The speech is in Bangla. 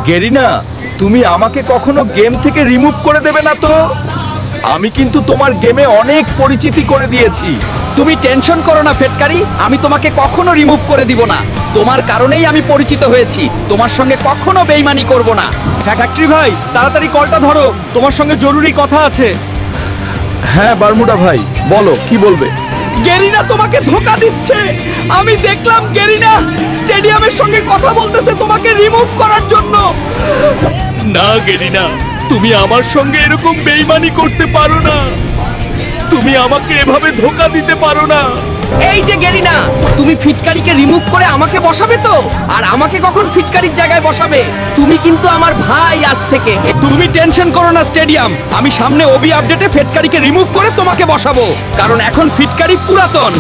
গেরিনা, তুমি আমাকে কখনো গেম থেকে রিমুভ করে দেবে না তো? আমি কিন্তু তোমার গেমে অনেক পরিচিতি করে দিয়েছি। তুমি টেনশন করো না ফেটকারি, আমি তোমাকে কখনো রিমুভ করে দিব না। তোমার কারণেই আমি পরিচিত হয়েছি, তোমার সঙ্গে কখনো বেইমানি করব না। ফ্যাক্টরি ভাই, তাড়াতাড়ি কলটা ধরো, তোমার সঙ্গে জরুরি কথা আছে। হ্যাঁ বারমুডা ভাই, বলো কি বলবে। গেরিনা তোমাকে ধোকা দিচ্ছে। আমি দেখলাম গেরিনা স্টেডিয়ামের সঙ্গে কথা বলতেছে তোমাকে রিমুভ করার জন্য। না গেরিনা, তুমি আমার সঙ্গে এরকম বেইমানি করতে পারো না। তুমি আমাকে এভাবে ধোকা দিতে পারো না। এই যে গেরিনা, তুমি ফিটকারিকে রিমুভ করে আমাকে বসাবে তো? আর আমাকে কখন ফিটকারির জায়গায় বসাবে? তুমি কিন্তু আমার ভাই আজ থেকে। তুমি টেনশন করো না স্টেডিয়াম, আমি সামনে ওবি আপডেটে ফিটকারিকে রিমুভ করে তোমাকে বসাবো, কারণ এখন ফিটকারি পুরাতন।